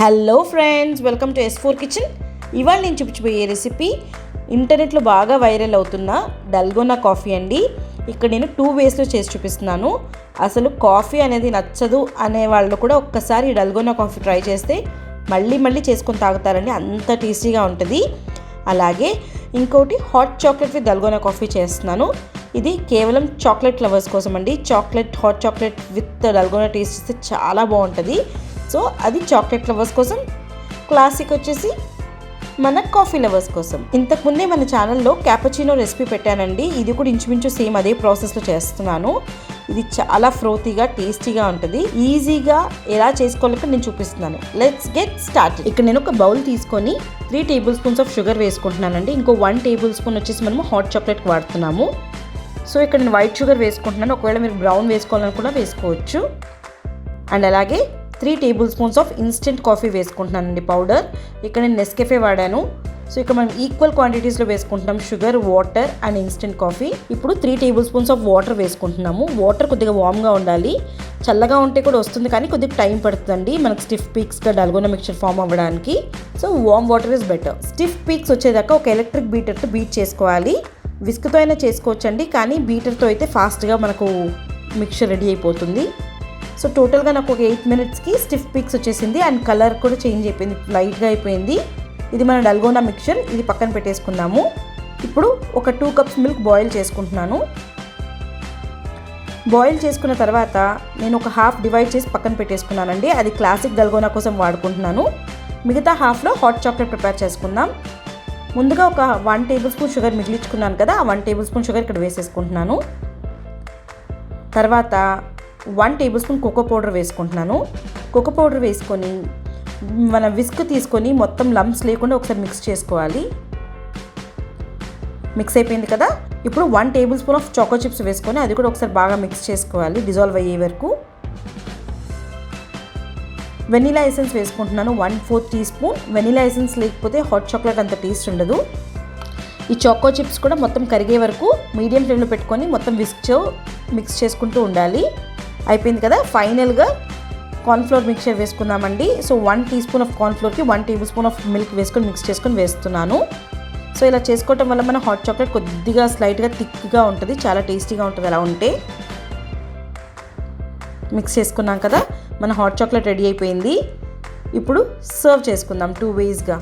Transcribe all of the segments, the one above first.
Hello friends, welcome to S4 kitchen. ఇవాళ నేను చూపించబోయే రెసిపీ ఇంటర్నెట్లో బాగా వైరల్ అవుతున్న డల్గోనా కాఫీ అండి. ఇక్కడ నేను 2 వేస్లో చేసి చూపిస్తున్నాను. అసలు కాఫీ అనేది నచ్చదు అనే వాళ్ళు కూడా ఒక్కసారి డల్గోనా కాఫీ ట్రై చేస్తే మళ్ళీ చేసుకొని తాగుతారండి, అంత టేస్టీగా ఉంటుంది. అలాగే ఇంకోటి hot chocolate with dalgona coffee చేస్తున్నాను. ఇది కేవలం చాక్లెట్ లవర్స్ కోసం అండి. Hot chocolate with dalgona taste ఇస్తే చాలా బాగుంటుంది. సో అది చాక్లెట్ లవర్స్ కోసం. క్లాసిక్ వచ్చేసి మన కాఫీ లవర్స్ కోసం. ఇంతకుముందే మన ఛానల్లో క్యాపచినో రెసిపీ పెట్టానండి. ఇది కూడా ఇంచుమించు సేమ్ అదే ప్రాసెస్లో చేస్తున్నాను. ఇది చాలా ఫ్రోతీగా టేస్టీగా ఉంటుంది. ఈజీగా ఎలా చేసుకోవాలో నేను చూపిస్తున్నాను. Let's get start. ఇక్కడ నేను ఒక బౌల్ తీసుకొని 3 టేబుల్ స్పూన్స్ ఆఫ్ షుగర్ వేసుకుంటున్నానండి. ఇంకో 1 టేబుల్ స్పూన్ వచ్చేసి మనము హాట్ చాక్లెట్కి వాడుతున్నాము. సో ఇక్కడ నేను వైట్ షుగర్ వేసుకుంటున్నాను. ఒకవేళ మీరు బ్రౌన్ వేసుకోవాలని కూడా వేసుకోవచ్చు. అండ్ అలాగే 3 table spoons of instant coffee వేసుకుంటున్నానండి, పౌడర్. ఇక్కడ నేను నెస్కెఫే వాడాను. సో ఇక్కడ మనం ఈక్వల్ క్వాంటిటీస్లో వేసుకుంటున్నాం sugar, water and instant coffee. ఇప్పుడు 3 టేబుల్ స్పూన్స్ ఆఫ్ వాటర్ వేసుకుంటున్నాము. వాటర్ కొద్దిగా వామ్గా ఉండాలి. చల్లగా ఉంటే కూడా వస్తుంది, కానీ కొద్దిగా టైం పడుతుందండి మనకు స్టిఫ్ పీక్స్గా డల్గోనా మిక్చర్ ఫామ్ అవ్వడానికి. So warm water is better. Stiff peaks వచ్చేదాకా ఒక ఎలక్ట్రిక్ బీటర్తో బీట్ చేసుకోవాలి. విస్క్తో అయినా చేసుకోవచ్చండి, కానీ బీటర్తో అయితే ఫాస్ట్గా మనకు మిక్చర్ రెడీ అయిపోతుంది. సో టోటల్గా నాకు ఒక 8 మినిట్స్కి స్టిఫ్ పీక్స్ వచ్చేసింది. అండ్ కలర్ కూడా చేంజ్ అయిపోయింది, లైట్గా అయిపోయింది. ఇది మన డల్గోనా మిక్చర్. ఇది పక్కన పెట్టేసుకుందాము. ఇప్పుడు ఒక 2 కప్స్ మిల్క్ బాయిల్ చేసుకుంటున్నాను. బాయిల్ చేసుకున్న తర్వాత నేను ఒక హాఫ్ డివైడ్ చేసి పక్కన పెట్టేసుకున్నానండి. అది క్లాసిక్ డల్గోనా కోసం వాడుకుంటున్నాను. మిగతా హాఫ్లో హాట్ చాక్లెట్ ప్రిపేర్ చేసుకుందాం. ముందుగా ఒక 1 టేబుల్ స్పూన్ షుగర్ మిగిలించుకున్నాను కదా, ఆ 1 టేబుల్ స్పూన్ షుగర్ ఇక్కడ వేసేసుకుంటున్నాను. తర్వాత 1 టేబుల్ స్పూన్ కోకో పౌడర్ వేసుకుంటున్నాను. కోకో పౌడర్ వేసుకొని మన విస్క్ తీసుకొని మొత్తం లంప్స్ లేకుండా ఒకసారి మిక్స్ చేసుకోవాలి. మిక్స్ అయిపోయింది కదా. ఇప్పుడు 1 table spoon of choco chips వేసుకొని అది కూడా ఒకసారి బాగా మిక్స్ చేసుకోవాలి, డిజాల్వ్ అయ్యే వరకు. వెనిలా ఎసెన్స్ వేసుకుంటున్నాను, 1/4 టీ స్పూన్. వెనిలా ఎసెన్స్ లేకపోతే హాట్ చాక్లెట్ అంత టేస్ట్ ఉండదు. ఈ చాకో చిప్స్ కూడా మొత్తం కరిగే వరకు మీడియం ఫ్లేమ్లో పెట్టుకొని మొత్తం విస్క్తో మిక్స్ చేసుకుంటూ ఉండాలి. అయిపోయింది కదా. ఫైనల్గా కార్న్ఫ్లోర్ మిక్చర్ వేసుకుందామండి. సో 1 టీ స్పూన్ ఆఫ్ కార్న్ఫ్లోర్కి 1 టేబుల్ స్పూన్ ఆఫ్ మిల్క్ వేసుకొని మిక్స్ చేసుకొని వేస్తున్నాను. సో ఇలా చేసుకోవటం వల్ల మన హాట్ చాక్లెట్ కొద్దిగా స్లైట్గా థిక్గా ఉంటుంది, చాలా టేస్టీగా ఉంటుంది. అలా ఉంటే మిక్స్ చేసుకున్నాం కదా, మన హాట్ చాక్లెట్ రెడీ అయిపోయింది. ఇప్పుడు సర్వ్ చేసుకుందాం 2 వేస్గా.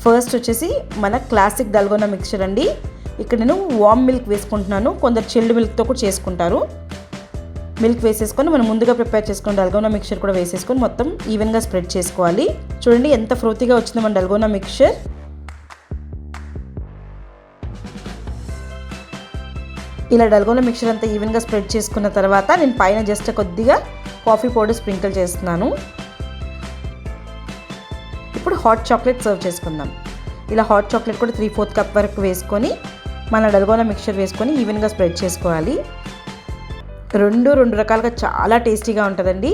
ఫస్ట్ వచ్చేసి మన క్లాసిక్ డల్గోనా మిక్చర్ అండి. ఇక్కడ నేను వామ్ మిల్క్ వేసుకుంటున్నాను. కొందరు చిల్డ్ మిల్క్తో కూడా చేసుకుంటారు. మిల్క్ వేసేసుకొని మనం ముందుగా ప్రిపేర్ చేసుకుని డల్గోనా మిక్చర్ కూడా వేసేసుకొని మొత్తం ఈవెన్గా స్ప్రెడ్ చేసుకోవాలి. చూడండి ఎంత ఫ్రోతీగా వచ్చిందో మన డల్గోనా మిక్చర్. ఇలా డల్గోనా మిక్చర్ అంతా ఈవెన్గా స్ప్రెడ్ చేసుకున్న తర్వాత నేను పైన జస్ట్ కొద్దిగా కాఫీ పౌడర్ స్ప్రింకిల్ చేస్తున్నాను. ఇప్పుడు హాట్ చాక్లెట్ సర్వ్ చేసుకుందాం. ఇలా హాట్ చాక్లెట్ కూడా 3/4 కప్ వరకు వేసుకొని మన డల్గోనా మిక్చర్ వేసుకొని ఈవెన్గా స్ప్రెడ్ చేసుకోవాలి. రెండు రకాలుగా చాలా టేస్టీగా ఉంటుందండి.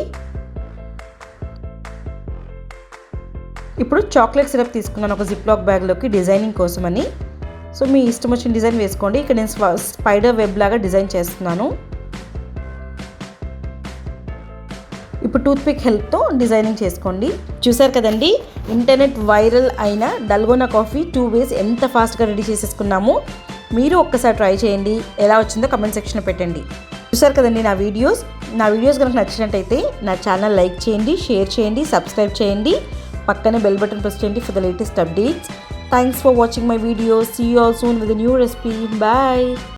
ఇప్పుడు చాక్లెట్ సిరప్ తీసుకున్నాను ఒక జిప్లాక్ బ్యాగ్లోకి డిజైనింగ్ కోసమని. సో మీ ఇష్టం వచ్చిన డిజైన్ వేసుకోండి. ఇక్కడ నేను స్పైడర్ వెబ్ లాగా డిజైన్ చేస్తున్నాను. ఇప్పుడు టూత్పిక్ హెల్ప్తో డిజైనింగ్ చేసుకోండి. చూసారు కదండి, ఇంటర్నెట్ వైరల్ అయిన డల్గోనా కాఫీ 2 వేస్ ఎంత ఫాస్ట్గా రెడీ చేసేసుకున్నాము. మీరు ఒక్కసారి ట్రై చేయండి, ఎలా వచ్చిందో కమెంట్ సెక్షన్లో పెట్టండి. చూసారు కదండి నా వీడియోస్ కనుక నచ్చినట్టయితే నా ఛానల్ లైక్ చేయండి, షేర్ చేయండి, సబ్స్క్రైబ్ చేయండి. పక్కనే బెల్ బటన్ ప్రెస్ చేయండి for the latest updates. Thanks for watching my videos. See you all soon with a new recipe. Bye.